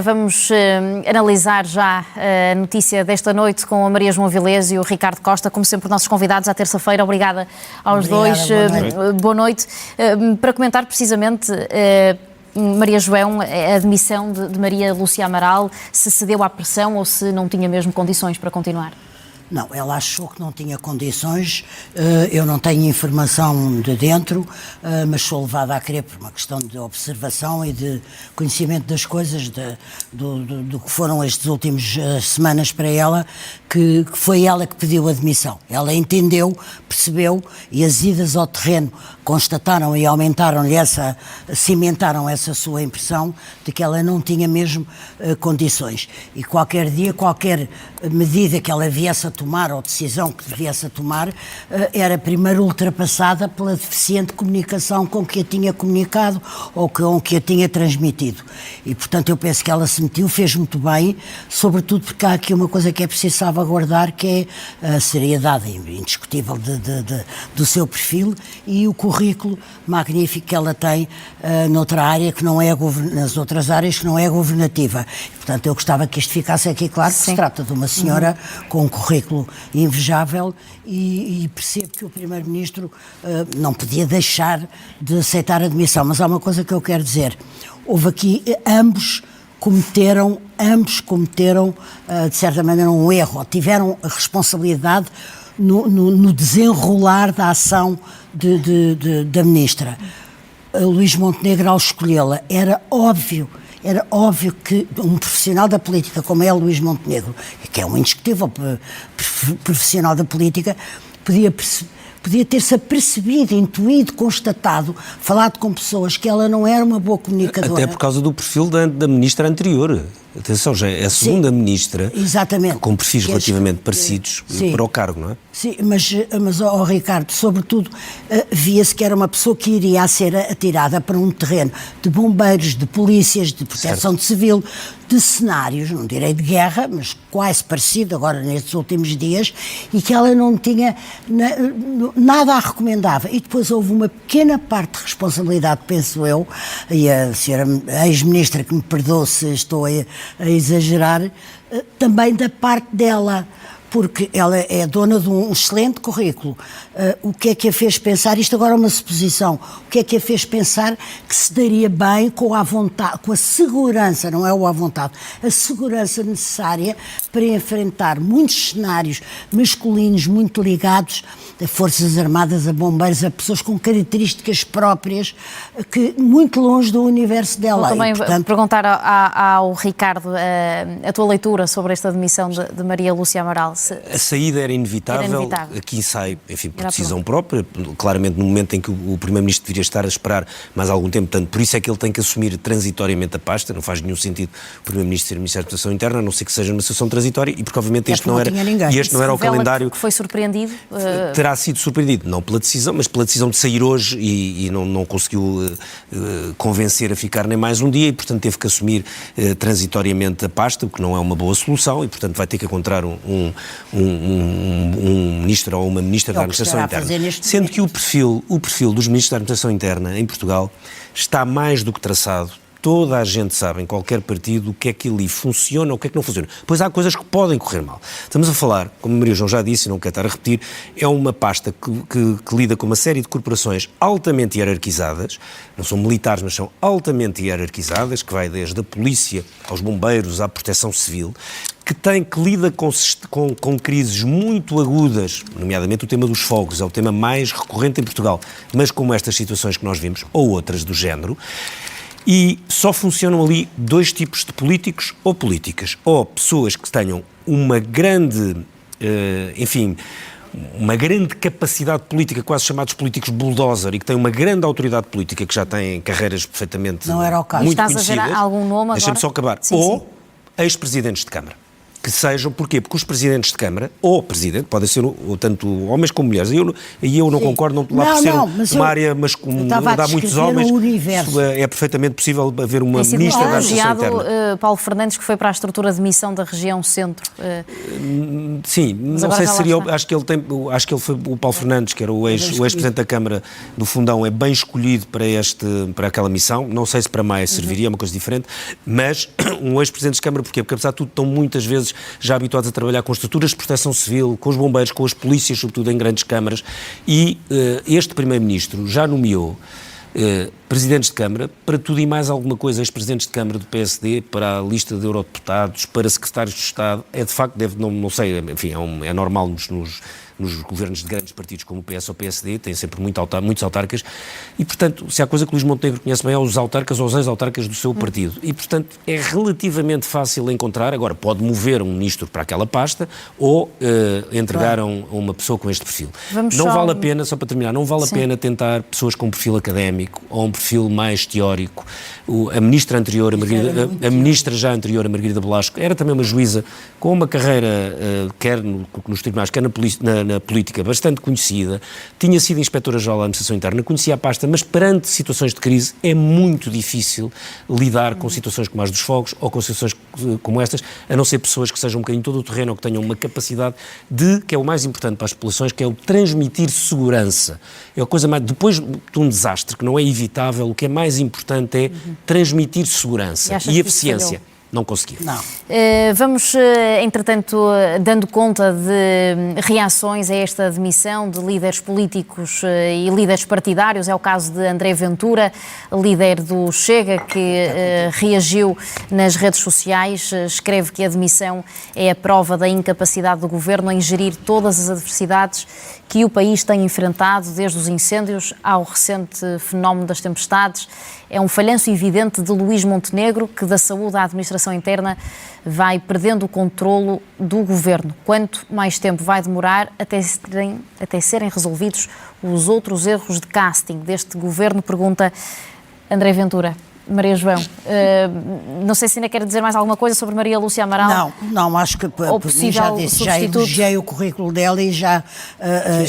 Vamos analisar já a notícia desta noite com a Maria João Vilés e o Ricardo Costa, como sempre nossos convidados à terça-feira. Obrigada aos dois. Boa noite. Para comentar precisamente, Maria João, a admissão de Maria Lúcia Amaral, se cedeu à pressão ou se não tinha mesmo condições para continuar? Não, ela achou que não tinha condições, eu não tenho informação de dentro, mas sou levada a crer por uma questão de observação e de conhecimento das coisas, do que foram estas últimas semanas para ela, que foi ela que pediu a admissão. Ela entendeu, percebeu, e as idas ao terreno constataram e aumentaram-lhe cimentaram essa sua impressão de que ela não tinha mesmo condições. E qualquer dia, qualquer medida que ela viesse a tomar, ou decisão que viesse a tomar, era primeiro ultrapassada pela deficiente comunicação com que a tinha comunicado ou com que a tinha transmitido. E, portanto, eu penso que ela se metiu, fez muito bem, sobretudo porque há aqui uma coisa que é preciso salvaguardar, que é a seriedade indiscutível do seu perfil e o currículo magnífico que ela tem noutra área que não é nas outras áreas que não é governativa. Portanto, eu gostava que isto ficasse aqui claro, que se trata de uma senhora com um currículo invejável e percebo que o Primeiro-Ministro não podia deixar de aceitar a admissão. Mas há uma coisa que eu quero dizer. Houve aqui, ambos cometeram, de certa maneira, um erro, ou tiveram a responsabilidade no desenrolar da ação da Ministra. Luís Montenegro, ao escolhê-la, era óbvio que um profissional da política como é Luís Montenegro, que é um indiscutível profissional da política, podia ter-se apercebido, intuído, constatado, falado com pessoas que ela não era uma boa comunicadora. Até por causa do perfil da ministra anterior. Atenção, já é a segunda ministra, exatamente, com perfis relativamente parecidos para o cargo, não é? Sim, mas Ricardo, sobretudo, via-se que era uma pessoa que iria a ser atirada para um terreno de bombeiros, de polícias, de proteção de civil, de cenários, não direi de guerra, mas quase parecido agora nestes últimos dias, e que ela não tinha nada a recomendava. E depois houve uma pequena parte de responsabilidade, penso eu, e a senhora ex-ministra que me perdoe se estou a exagerar, também da parte dela, porque ela é dona de um excelente currículo. O que é que a fez pensar, isto agora é uma suposição, o que é que a fez pensar que se daria bem com a vontade, com a segurança, não é o à vontade, a segurança necessária para enfrentar muitos cenários masculinos muito ligados a Forças Armadas, a bombeiros, a pessoas com características próprias, que muito longe do universo dela. Vou também perguntar ao Ricardo a tua leitura sobre esta admissão de Maria Lúcia Amaral. A saída era inevitável. Aqui sai, enfim, por decisão própria, claramente no momento em que o Primeiro-Ministro deveria estar a esperar mais algum tempo, portanto, por isso é que ele tem que assumir transitoriamente a pasta, não faz nenhum sentido o Primeiro-Ministro ser Ministro da Administração Interna, a não ser que seja uma situação transitória, e porque obviamente este não era o calendário... Que foi surpreendido? Terá sido surpreendido, não pela decisão, mas pela decisão de sair hoje e não conseguiu convencer a ficar nem mais um dia e, portanto, teve que assumir transitoriamente a pasta, o que não é uma boa solução e, portanto, vai ter que encontrar um ministro ou uma ministra da Administração Interna. Sendo que o perfil dos ministros da Administração Interna em Portugal está mais do que traçado. Toda a gente sabe, em qualquer partido, o que é que ali funciona ou o que é que não funciona. Pois há coisas que podem correr mal. Estamos a falar, como a Maria João já disse, e não quero estar a repetir, é uma pasta que lida com uma série de corporações altamente hierarquizadas, não são militares, mas são altamente hierarquizadas, que vai desde a polícia aos bombeiros à proteção civil, que lida com crises muito agudas, nomeadamente o tema dos fogos, é o tema mais recorrente em Portugal, mas como estas situações que nós vimos, ou outras do género. E só funcionam ali dois tipos de políticos ou políticas. Ou pessoas que tenham uma grande, uma grande capacidade política, quase chamados políticos bulldozer, e que têm uma grande autoridade política, que já têm carreiras perfeitamente não era o caso. muito Estás conhecidas. A ver algum nome agora? Deixa-me só acabar. Sim. Ex-presidentes de Câmara. que sejam, porquê? Porque os presidentes de Câmara, ou presidente, podem ser tanto homens como mulheres, e eu não concordo, não por ser uma área, mas como dá muitos homens, é perfeitamente possível haver uma ministra da Administração Interna. Paulo Fernandes, que foi para a estrutura de missão da região centro. Sim, não sei se seria, acho que ele foi o Paulo Fernandes, que era o ex-presidente da Câmara do Fundão, é bem escolhido para aquela missão, não sei se para mais serviria, é uma coisa diferente, mas um ex-presidente de Câmara, porquê? Porque apesar de tudo estão muitas vezes já habituados a trabalhar com estruturas de proteção civil, com os bombeiros, com as polícias, sobretudo em grandes câmaras, e este Primeiro-Ministro já nomeou presidentes de Câmara para tudo e mais alguma coisa, ex-presidentes de Câmara do PSD, para a lista de eurodeputados, para secretários de Estado, de facto, não sei, enfim, é normal nos governos de grandes partidos como o PS ou o PSD, tem sempre muitos autarcas, e, portanto, se há coisa que o Luís Montenegro conhece bem é os autarcas ou os ex-autarcas do seu partido, e, portanto, é relativamente fácil encontrar, agora pode mover um ministro para aquela pasta ou entregar a uma pessoa com este perfil. Vale a pena, só para terminar, não vale a pena tentar pessoas com um perfil académico ou um perfil mais teórico. A ministra anterior, a ministra já anterior, a Margarida Velasco, era também uma juíza com uma carreira, quer nos tribunais, quer na política, bastante conhecida, tinha sido inspetora-geral da Administração Interna, conhecia a pasta, mas perante situações de crise é muito difícil lidar com situações como as dos fogos ou com situações como estas, a não ser pessoas que sejam um bocadinho todo o terreno ou que tenham uma capacidade que é o mais importante para as populações, que é o transmitir segurança. É a coisa mais, depois de um desastre que não é evitável, o que é mais importante é transmitir segurança e eficiência. Não conseguia. Vamos, entretanto, dando conta de reações a esta demissão de líderes políticos e líderes partidários. É o caso de André Ventura, líder do Chega, que reagiu nas redes sociais. Escreve que a demissão é a prova da incapacidade do governo em gerir todas as adversidades que o país tem enfrentado, desde os incêndios ao recente fenómeno das tempestades. É um falhanço evidente de Luís Montenegro, que da saúde à administração interna vai perdendo o controlo do governo. Quanto mais tempo vai demorar até serem resolvidos os outros erros de casting deste governo? Pergunta André Ventura. Maria João, não sei se ainda quer dizer mais alguma coisa sobre Maria Lúcia Amaral. Não, acho que por mim já disse, já elogiei o currículo dela e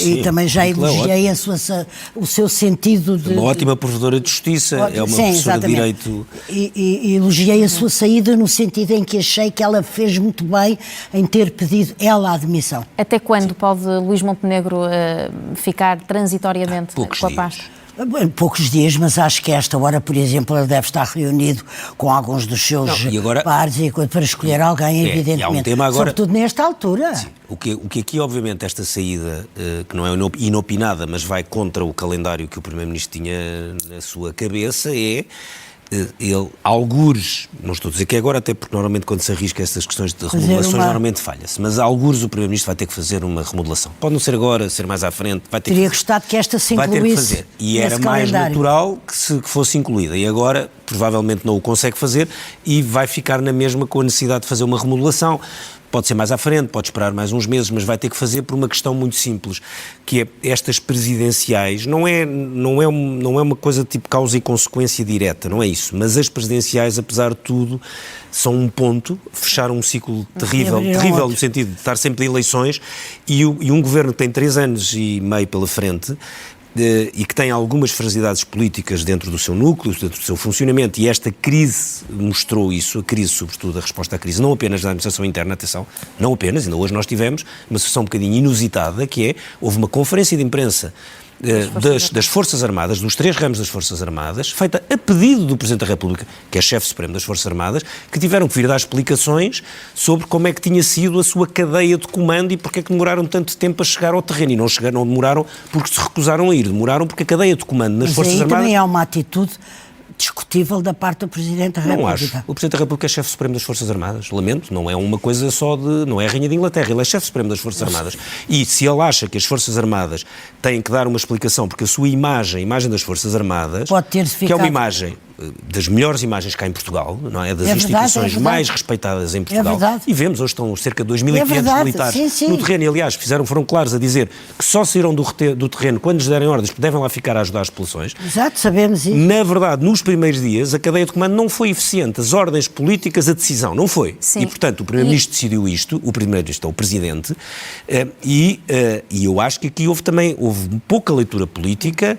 e também já elogiei o seu sentido de... Uma ótima provedora de justiça, é uma professora de direito... E elogiei a sua saída no sentido em que achei que ela fez muito bem em ter pedido ela a admissão. Até quando pode Luís Montenegro ficar transitoriamente com a pasta? Poucos dias, mas acho que a esta hora, por exemplo, ele deve estar reunido com alguns dos seus pares para escolher alguém, evidentemente. Há um tema agora, sobretudo nesta altura. Sim. O que aqui, obviamente, esta saída, que não é inopinada, mas vai contra o calendário que o Primeiro-Ministro tinha na sua cabeça, é... ele, algures, não estou a dizer que é agora, até porque normalmente quando se arrisca essas questões de remodelações normalmente falha-se, mas algures o Primeiro-Ministro vai ter que fazer uma remodelação. Pode não ser agora, ser mais à frente, vai ter Teria gostado que esta se incluísse. Vai ter que fazer. E era mais natural que fosse incluída. E agora, provavelmente não o consegue fazer e vai ficar na mesma com a necessidade de fazer uma remodelação. Pode ser mais à frente, pode esperar mais uns meses, mas vai ter que fazer por uma questão muito simples, que é estas presidenciais, não é uma coisa tipo causa e consequência direta, não é isso, mas as presidenciais, apesar de tudo, são um ponto, fecharam um ciclo terrível no sentido de estar sempre de eleições, e um governo que tem 3 anos e meio pela frente, e que tem algumas fragilidades políticas dentro do seu núcleo, dentro do seu funcionamento, e esta crise mostrou isso, a crise, sobretudo a resposta à crise, não apenas da administração interna, atenção, não apenas, ainda hoje nós tivemos uma situação um bocadinho inusitada, que houve uma conferência de imprensa das Forças Armadas, dos 3 ramos das Forças Armadas, feita a pedido do Presidente da República, que é chefe supremo das Forças Armadas, que tiveram que vir dar explicações sobre como é que tinha sido a sua cadeia de comando e porque é que demoraram tanto tempo a chegar ao terreno. E não demoraram porque se recusaram a ir, demoraram porque a cadeia de comando nas Forças Armadas... também é uma atitude discutível da parte do Presidente da República. Não acho. O Presidente da República é chefe supremo das Forças Armadas. Lamento, não é uma coisa só não é a Rainha de Inglaterra, ele é chefe supremo das Forças Armadas. E se ele acha que as Forças Armadas têm que dar uma explicação, porque a sua imagem, a imagem das Forças Armadas, pode ter ficado... que é uma imagem das melhores imagens cá em Portugal, não é? Das instituições mais respeitadas em Portugal. E vemos, hoje estão cerca de 2.500 militares no terreno, e aliás, foram claros a dizer que só saíram do terreno quando lhes derem ordens, porque devem lá ficar a ajudar as populações. Exato, sabemos isso. Na verdade, nos primeiros dias, a cadeia de comando não foi eficiente, as ordens políticas, a decisão, não foi. Sim. E, portanto, o Primeiro-Ministro decidiu isto, o Primeiro-Ministro é o Presidente, e eu acho que aqui houve pouca leitura política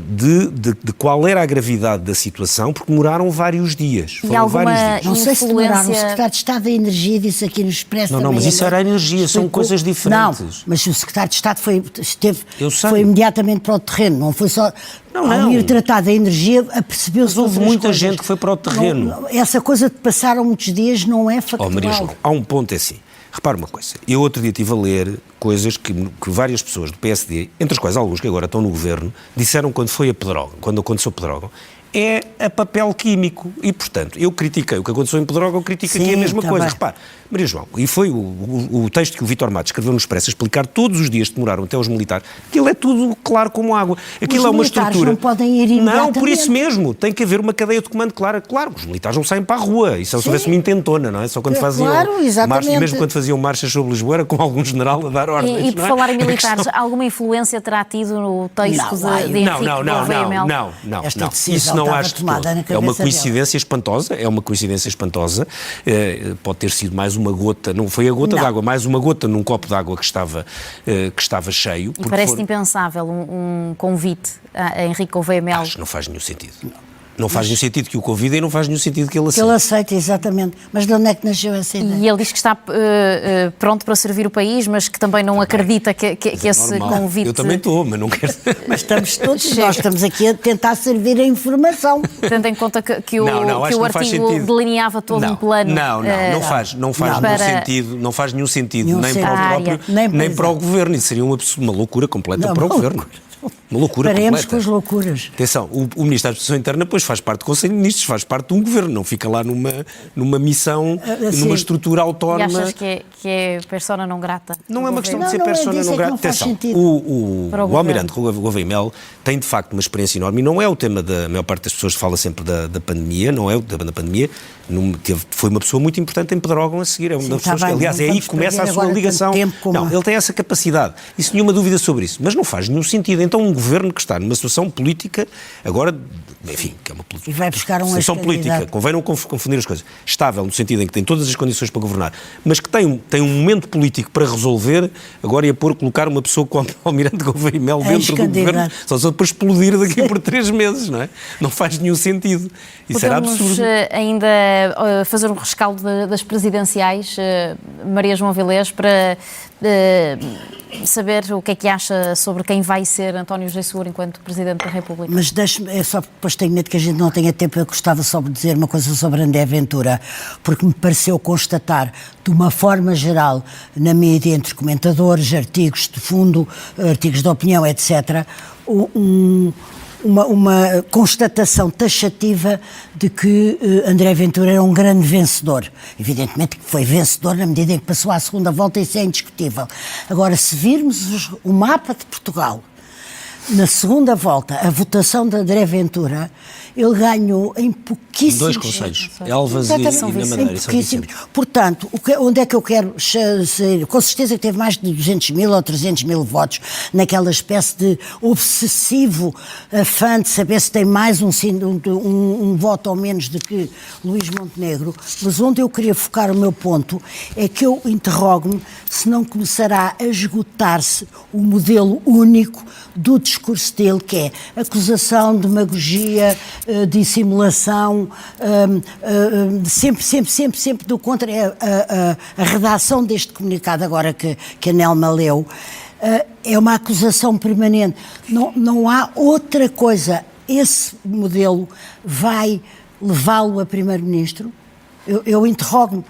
de qual era a gravidade da situação, porque demoraram vários dias. Foram vários dias. Não sei se demoraram. O Secretário de Estado da Energia disse aqui no Expresso. Não, mas isso era a energia, são coisas diferentes. Não, mas o Secretário de Estado foi imediatamente para o terreno, não foi só... Ao ir tratar da energia, apercebeu-se que houve muita gente que foi para o terreno. Essa coisa de passaram muitos dias não é factual. Maria João, há um ponto assim. Repara uma coisa, eu outro dia estive a ler coisas que várias pessoas do PSD, entre as quais alguns que agora estão no governo, disseram quando aconteceu Pedrógão, é a papel químico. E, portanto, eu critiquei o que aconteceu em Pedrógão, eu critico aqui a mesma coisa. Bem. Repare, Maria João, e foi o texto que o Vítor Matos escreveu no Expresso a explicar todos os dias que demoraram até os militares, aquilo é tudo claro como água. Aquilo é uma estrutura. Não podem ir imediatamente. Não, por isso mesmo, tem que haver uma cadeia de comando clara. Claro, os militares não saem para a rua, isso é se houvesse uma intentona, não é? Só quando faziam marchas, e mesmo quando faziam marchas sobre Lisboa, era com algum general a dar ordens. E por falar em militares, alguma influência terá tido no texto de Henrique Gouveia Mel? Não. Isso não acho de todo. É uma coincidência espantosa, pode ter sido mais uma gota, não foi a gota d'água, mais uma gota num copo d'água que estava cheio. E parece-te impensável um convite a Henrique Gouveia Mel? Acho que não faz nenhum sentido. Não faz nenhum sentido que o convidem e não faz nenhum sentido que ele aceite. Que ele aceite, exatamente. Mas de onde é que nasceu essa ideia? E ele diz que está pronto para servir o país, mas que também não acredita que esse convite... Eu também estou, mas não quero... Mas estamos todos, nós estamos aqui a tentar servir a informação. Tendo em conta que o artigo delineava todo um plano... Não faz nenhum sentido nem para o próprio, nem para o Governo. Isso seria uma loucura completa para o Governo. Uma loucura Paremos completa. com as loucuras. Atenção, o Ministro da Administração Interna depois faz parte do Conselho de Ministros, faz parte de um governo, não fica lá numa missão, numa estrutura autónoma. E achas que é persona não grata? Não é uma questão de ser persona não grata. Atenção, o Almirante Gouveia Mel tem de facto uma experiência enorme e não é o tema da maior parte das pessoas que fala sempre da pandemia, não é o tema da pandemia. Foi uma pessoa muito importante em Pedrógão a seguir. É uma das pessoas que, aliás, é aí que começa a sua ligação. Não, ele tem essa capacidade. Isso, nenhuma dúvida sobre isso. Mas não faz nenhum sentido. Então, um governo que está numa situação política, agora, enfim, que é uma e vai buscar uma situação política, convém não confundir as coisas. Estável, no sentido em que tem todas as condições para governar, mas que tem um momento político para resolver, agora ia colocar uma pessoa como o Almirante Gouveia Mel dentro do governo, só para explodir daqui por 3 meses, não é? Não faz nenhum sentido. Isso era absurdo. Ainda fazer um rescaldo das presidenciais, Maria João Vilés, para saber o que é que acha sobre quem vai ser António José Seguro enquanto Presidente da República. Mas deixe-me, só depois tenho medo que a gente não tenha tempo, eu gostava só de dizer uma coisa sobre André Ventura, porque me pareceu constatar, de uma forma geral, na mídia, entre comentadores, artigos de fundo, artigos de opinião, etc., uma constatação taxativa de que André Ventura era um grande vencedor. Evidentemente que foi vencedor na medida em que passou à segunda volta, isso é indiscutível. Agora, se virmos o mapa de Portugal, na segunda volta, a votação de André Ventura, ele ganhou em pouquíssimos... 2 conselhos, Elvas e na Madeira. Portanto, onde é que eu quero sair? Com certeza que teve mais de 200 mil ou 300 mil votos naquela espécie de obsessivo afã de saber se tem mais um voto ou menos do que Luís Montenegro. Mas onde eu queria focar o meu ponto é que eu interrogo-me se não começará a esgotar-se o modelo único do discurso dele, que é acusação, demagogia, dissimulação, sempre do contra. A redação deste comunicado, agora que a Nelma leu, é uma acusação permanente. Não há outra coisa. Esse modelo vai levá-lo a Primeiro-Ministro? Eu interrogo-me.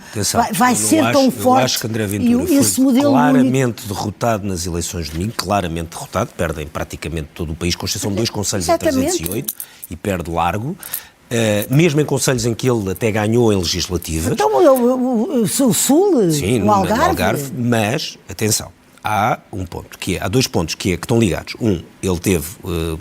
Vai ser tão forte? Eu acho que André Ventura foi claramente derrotado nas eleições de domingo, claramente derrotado, perdem praticamente todo o país, com exceção de 2 conselhos em 308, e perde largo. Mesmo em conselhos em que ele até ganhou em legislativas. Então o Sul, sim, o Algarve. Mas, atenção, há um ponto, há dois pontos que estão ligados. Ele teve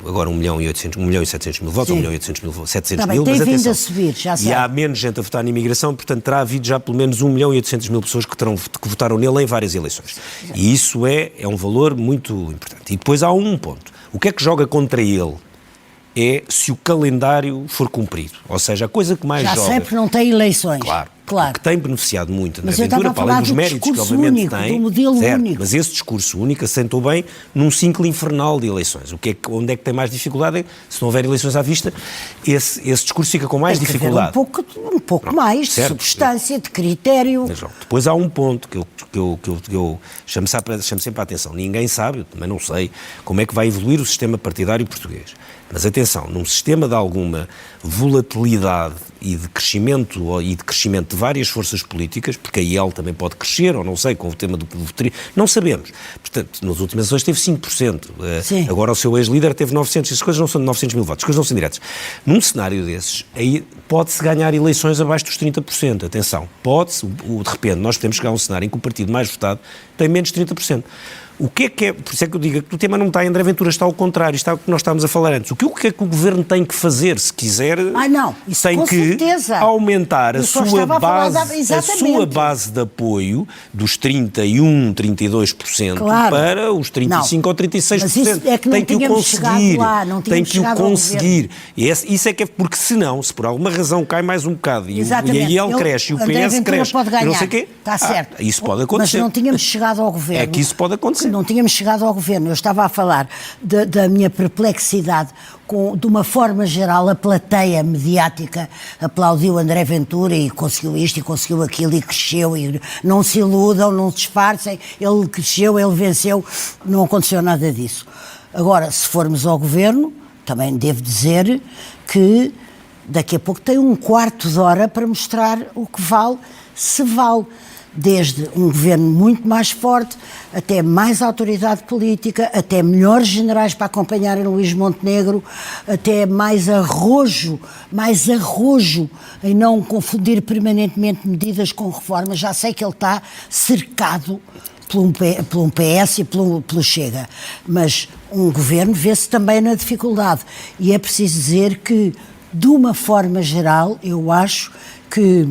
agora 1.700.000 votos, 1.800.000, tem mas vindo atenção, a subir, já e sei. há menos gente a votar na imigração, portanto terá havido já pelo menos 1.800.000 pessoas que votaram nele em várias eleições. E isso é um valor muito importante. E depois há um ponto. O que é que joga contra ele? É se o calendário for cumprido. Ou seja, a coisa que mais já joga... sempre não tem eleições. Claro. Claro. Que tem beneficiado muito André Mas eu Ventura, estava a para além falar dos do méritos que discurso obviamente único, tem, do modelo certo, único. mas esse discurso único assentou bem num ciclo infernal de eleições. Onde é que tem mais dificuldade? Se não houver eleições à vista, esse discurso fica com mais dificuldade. Um pouco mais de substância, de critério. Mas, depois há um ponto que eu chamo sempre a atenção. Ninguém sabe, eu também não sei, como é que vai evoluir o sistema partidário português. Mas atenção, num sistema de alguma volatilidade e de crescimento de várias forças políticas, porque a IEL também pode crescer, ou não sei, com o tema do não sabemos. Portanto, nas últimas eleições teve 5%. Agora o seu ex-líder teve 900, essas coisas não são de 900.000 votos, as coisas não são diretas. Num cenário desses, aí pode-se ganhar eleições abaixo dos 30%. Atenção, pode-se, de repente, nós podemos chegar a um cenário em que o partido mais votado tem menos de 30%. O que é, por isso é que eu digo que o tema não está em André Ventura, está ao contrário, está o que nós estávamos a falar antes. O que é que o Governo tem que fazer, se quiser, tem que aumentar a sua base de apoio dos 31%, 32% para os 35% ou 36%. Mas isso é que tem que o conseguir, tem que o conseguir. Isso é que é porque senão, se por alguma razão cai mais um bocado e aí ele cresce e o PS cresce, eu não sei o quê, está certo. Isso pode acontecer. Mas não tínhamos chegado ao Governo. É que isso pode acontecer. Não tínhamos chegado ao Governo. Eu estava a falar da minha perplexidade de uma forma geral, a plateia mediática aplaudiu André Ventura e conseguiu isto e conseguiu aquilo e cresceu e não se iludam, não se disfarcem, ele cresceu, ele venceu, não aconteceu nada disso. Agora, se formos ao Governo, também devo dizer que daqui a pouco tem um quarto de hora para mostrar o que vale, se vale. Desde um governo muito mais forte, até mais autoridade política, até melhores generais para acompanharem Luís Montenegro, até mais arrojo em não confundir permanentemente medidas com reformas. Já sei que ele está cercado por um PS e pelo Chega, mas um governo vê-se também na dificuldade. E é preciso dizer que, de uma forma geral, eu acho que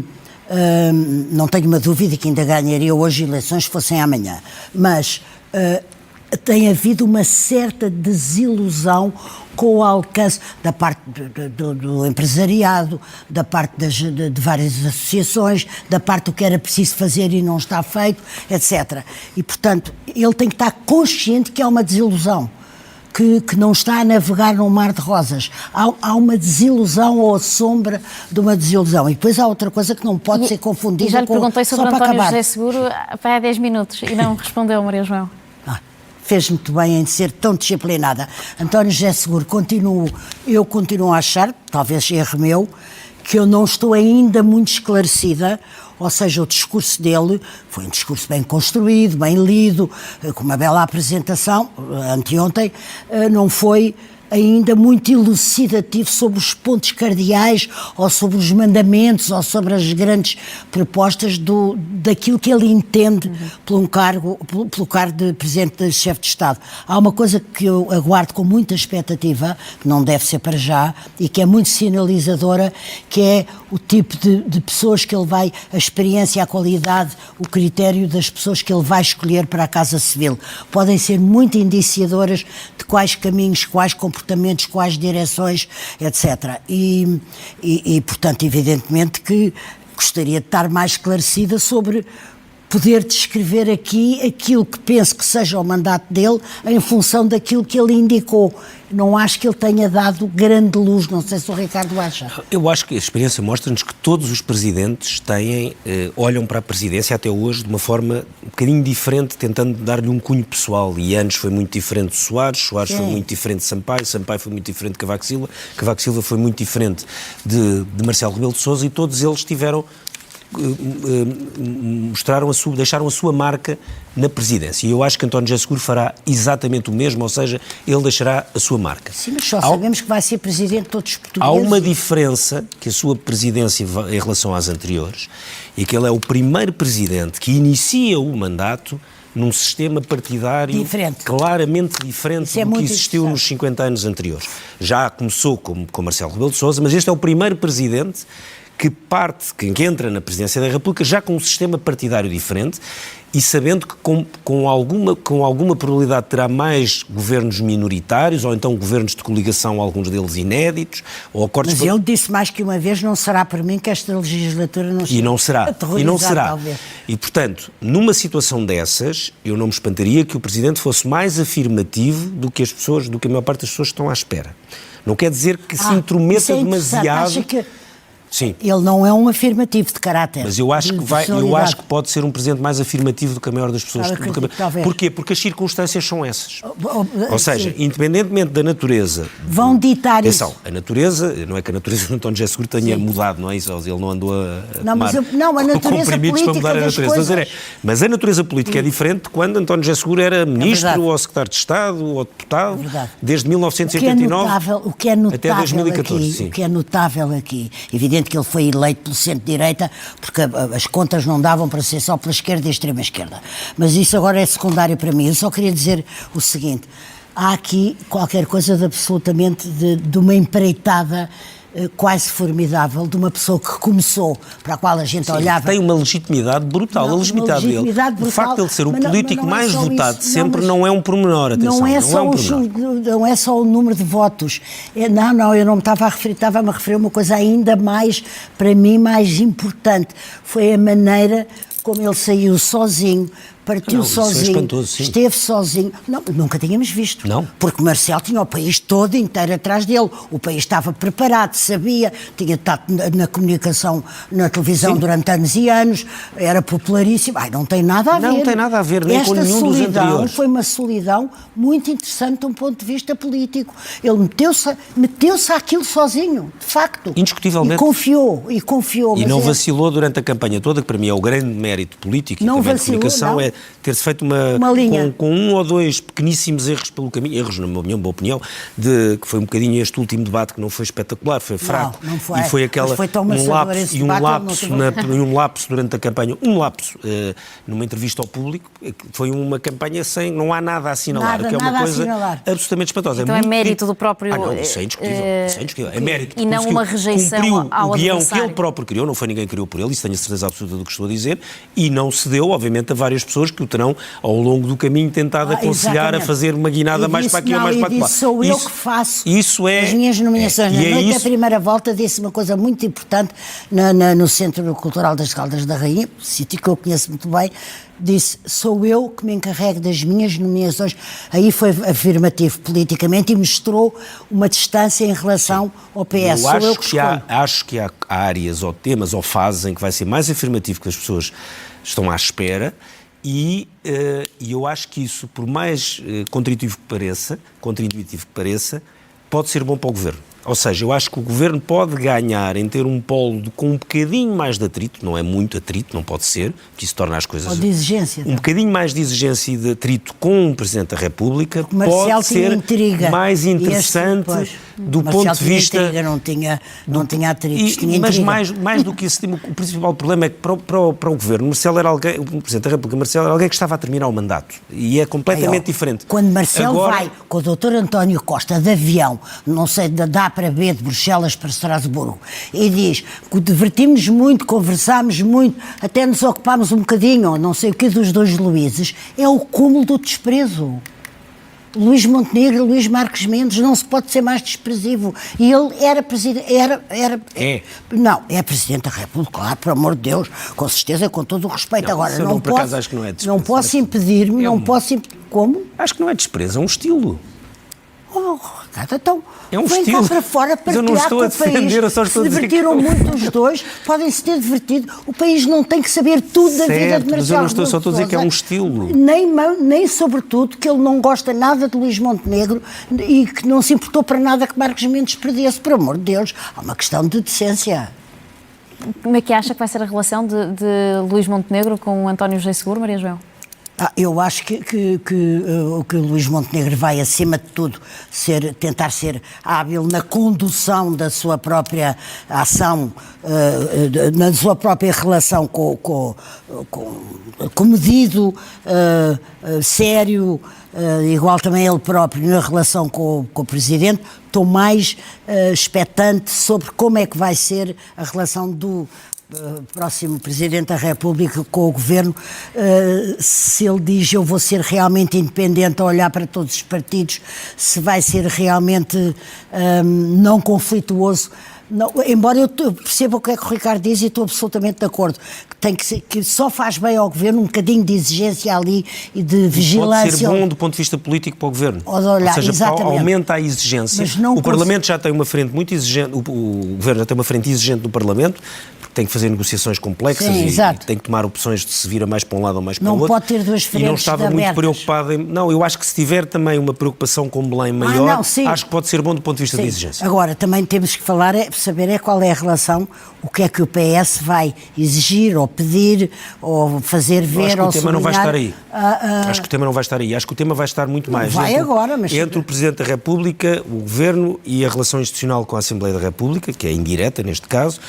não tenho uma dúvida que ainda ganharia hoje eleições se fossem amanhã, mas tem havido uma certa desilusão com o alcance da parte do empresariado, da parte de várias associações, da parte do que era preciso fazer e não está feito, etc. E, portanto, ele tem que estar consciente que há uma desilusão. Que não está a navegar num mar de rosas. Há uma desilusão ou a sombra de uma desilusão. E depois há outra coisa que não pode ser confundida com... Já lhe perguntei sobre António José Seguro há 10 minutos e não respondeu, Maria João. Fez muito bem em ser tão disciplinada. António José Seguro, eu continuo a achar, talvez erro meu, que eu não estou ainda muito esclarecida. Ou seja, o discurso dele foi um discurso bem construído, bem lido, com uma bela apresentação, anteontem, não foi ainda muito elucidativo sobre os pontos cardeais ou sobre os mandamentos ou sobre as grandes propostas daquilo que ele entende pelo cargo de Presidente de Chefe de Estado. Há uma coisa que eu aguardo com muita expectativa, que não deve ser para já, e que é muito sinalizadora, que é o tipo de pessoas que ele vai, a experiência, a qualidade, o critério das pessoas que ele vai escolher para a Casa Civil. Podem ser muito indiciadoras de quais caminhos, quais comportamentos, quais direções, etc. E, portanto, evidentemente que gostaria de estar mais esclarecida sobre poder descrever aqui aquilo que penso que seja o mandato dele em função daquilo que ele indicou. Não acho que ele tenha dado grande luz, não sei se o Ricardo acha. Eu acho que a experiência mostra-nos que todos os presidentes olham para a presidência até hoje de uma forma um bocadinho diferente, tentando dar-lhe um cunho pessoal. E Anos foi muito diferente de Soares foi muito diferente de Sampaio foi muito diferente de Cavaco Silva foi muito diferente de Marcelo Rebelo de Sousa, e todos eles tiveram... deixaram a sua marca na presidência. E eu acho que António José Seguro fará exatamente o mesmo, ou seja, ele deixará a sua marca. Sim, mas só sabemos que vai ser presidente de todos os portugueses. Há uma diferença que a sua presidência em relação às anteriores, é que ele é o primeiro presidente que inicia o mandato num sistema partidário claramente diferente do que existiu nos 50 anos anteriores. Já começou com Marcelo Rebelo de Sousa, mas este é o primeiro presidente que entra na presidência da República já com um sistema partidário diferente e sabendo que com alguma probabilidade terá mais governos minoritários ou então governos de coligação, alguns deles inéditos, ou acordos... Mas ele disse mais que uma vez, não será por mim que esta legislatura não será. E não será. Talvez. E, portanto, numa situação dessas, eu não me espantaria que o Presidente fosse mais afirmativo do que a maior parte das pessoas estão à espera. Não quer dizer que se intrometa demasiado... Acha que... Sim. Ele não é um afirmativo de caráter. Mas eu acho que pode ser um presidente mais afirmativo do que a maior das pessoas. Porquê? Porque as circunstâncias são essas. Ou seja, independentemente da natureza... Vão ditar atenção, isso. A natureza, não é que a natureza do António José Seguro tenha mudado, não é isso? Ele não andou a a natureza política para mudar a natureza. Mas a natureza política é diferente quando António José Seguro era ministro ou secretário de Estado ou deputado, desde 1989 até 2014. O que é notável aqui, evidente que ele foi eleito pelo centro-direita, porque as contas não davam para ser só pela esquerda e extrema-esquerda. Mas isso agora é secundário para mim. Eu só queria dizer o seguinte, há aqui qualquer coisa de absolutamente de uma empreitada quase formidável, de uma pessoa que começou, para a qual a gente olhava... Tem uma legitimidade brutal, a legitimidade dele. O facto de ele ser o político mais votado sempre não é um pormenor, atenção. Não é só o número de votos. Eu não me estava a referir, estava-me a referir a uma coisa ainda mais, para mim, mais importante. Foi a maneira como ele saiu sozinho, partiu sozinho, esteve sozinho. Não, nunca tínhamos visto. Não. Porque Marcelo tinha o país todo inteiro atrás dele. O país estava preparado, sabia, tinha estado na comunicação, na televisão durante anos e anos, era popularíssimo. Não tem nada a ver. Não tem nada a ver, nem com nenhum dos anteriores. Esta foi uma solidão muito interessante de um ponto de vista político. Ele meteu-se àquilo sozinho, de facto. Indiscutivelmente. E confiou. E não vacilou durante a campanha toda, que para mim é o grande mérito político e também de comunicação, é ter-se feito uma linha com um ou dois pequeníssimos erros pelo caminho, erros na minha boa opinião, que foi um bocadinho este último debate que não foi espetacular, foi fraco. Não foi. E foi aquela um lapso durante a campanha, numa entrevista ao público, foi uma campanha sem, não há nada a assinalar, que é uma coisa absolutamente espantosa. Então é mérito do próprio... isso é indiscutível. É mérito. E não uma rejeição ao o guião adversário. que ele próprio criou, não foi ninguém que criou por ele, isso tenho a certeza absoluta do que estou a dizer, e não cedeu, obviamente, a várias pessoas que o terão, ao longo do caminho, tentado aconselhar a fazer uma guinada mais para aqui ou mais para lá. Sou eu que faço as minhas nomeações. Na noite da primeira volta disse uma coisa muito importante no Centro Cultural das Caldas da Rainha, sítio que eu conheço muito bem, disse, sou eu que me encarrego das minhas nomeações. Aí foi afirmativo politicamente e mostrou uma distância em relação ao PS. Acho que há áreas ou temas ou fases em que vai ser mais afirmativo que as pessoas estão à espera e eu acho que isso, por mais contraintuitivo que pareça, pode ser bom para o Governo. Ou seja, eu acho que o Governo pode ganhar em ter um polo com um bocadinho mais de atrito, não é muito atrito, não pode ser, porque isso torna as coisas... Ou de exigência. Um bocadinho mais de exigência e de atrito com o Presidente da República pode ser intriga. Mais interessante do ponto de vista... Intriga, não tinha atritos, tinha mas intriga. mais do que isso, o principal problema é que para o Governo, o Presidente da República, Marcelo, era alguém que estava a terminar o mandato. E é completamente diferente. Quando Marcelo vai com o Dr. António Costa de avião, não sei, da para B de Bruxelas para Estrasburgo e diz que divertimos muito, conversámos muito, até nos ocupámos um bocadinho, não sei o que, dos dois Luíses, é o cúmulo do desprezo. Luís Montenegro, Luís Marques Mendes, não se pode ser mais desprezível. E ele era presidente... Não, é presidente da República, claro, por amor de Deus, com certeza, com todo o respeito. Agora, não posso impedir-me, Como? Acho que não é desprezo, é um estilo. Então, é um vem estilo. cá para fora para partilhar com o país. Se divertiram muito os dois, podem-se ter divertido. O país não tem que saber tudo da vida de Marcelo. Mas eu não estou só a dizer que é um estilo. Nem sobretudo que ele não gosta nada de Luís Montenegro e que não se importou para nada que Marques Mendes perdesse. Por amor de Deus, há uma questão de decência. Como é que acha que vai ser a relação de Luís Montenegro com o António José Seguro, Maria João? Eu acho que o Luís Montenegro vai, acima de tudo, tentar ser hábil na condução da sua própria ação, na sua própria relação comedido, sério, igual também ele próprio na relação com o Presidente. Estou mais expectante sobre como é que vai ser a relação do próximo Presidente da República com o Governo, se ele diz eu vou ser realmente independente a olhar para todos os partidos, se vai ser realmente não conflituoso. Não, embora eu perceba o que é que o Ricardo diz e estou absolutamente de acordo, que só faz bem ao Governo um bocadinho de exigência ali e de vigilância. Pode ser bom do ponto de vista político para o Governo. Ou seja, exatamente. Aumenta a exigência. O Parlamento já tem uma frente muito exigente, o Governo já tem uma frente exigente no Parlamento, porque tem que fazer negociações complexas. Sim, e tem que tomar opções de se vira mais para um lado ou mais para o outro. Não pode ter duas frentes. E não estava muito preocupado em... Não, eu acho que se tiver também uma preocupação com Belém maior, acho que pode ser bom do ponto de vista de exigência. Agora, também temos que falar, saber qual é a relação, o que é que o PS vai exigir ou pedir ou fazer ver ou sublinhar. Acho que o tema não vai estar aí. Acho que o tema não vai estar aí. Acho que o tema vai estar muito mais entre o Presidente da República, o Governo e a relação institucional com a Assembleia da República, que é indireta neste caso,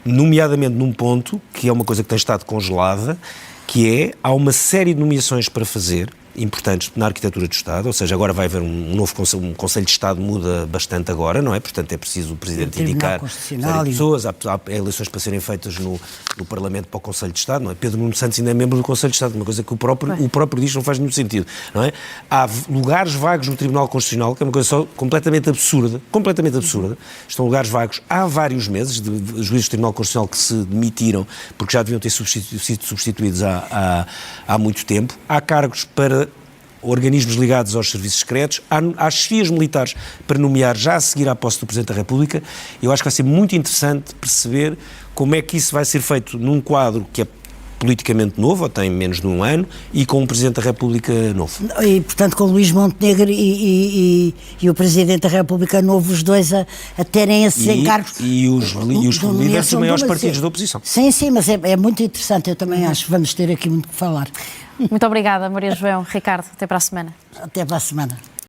nomeadamente num ponto, que é uma coisa que tem estado congelada, que é, há uma série de nomeações para fazer, importantes na arquitetura do Estado, ou seja, agora vai haver um novo Conselho, um Conselho de Estado muda bastante agora, não é? Portanto, é preciso o Presidente indicar pessoas, há eleições para serem feitas no Parlamento para o Conselho de Estado, não é? Pedro Nuno Santos ainda é membro do Conselho de Estado, uma coisa que o próprio diz não faz nenhum sentido, não é? Há lugares vagos no Tribunal Constitucional, que é uma coisa só completamente absurda, estão lugares vagos há vários meses, de juízes do Tribunal Constitucional que se demitiram, porque já deviam ter sido substituídos há muito tempo, há cargos para organismos ligados aos serviços secretos, há chefias militares para nomear já a seguir à posse do Presidente da República. Eu acho que vai ser muito interessante perceber como é que isso vai ser feito num quadro que é politicamente novo, ou tem menos de um ano, e com um Presidente da República novo. E, portanto, com o Luís Montenegro e o Presidente da República novo, os dois a terem esses encargos. E os líderes dos maiores partidos da oposição. Sim, mas é muito interessante, eu também acho que vamos ter aqui muito que falar. Muito obrigada, Maria João. Ricardo, até para a semana. Até para a semana.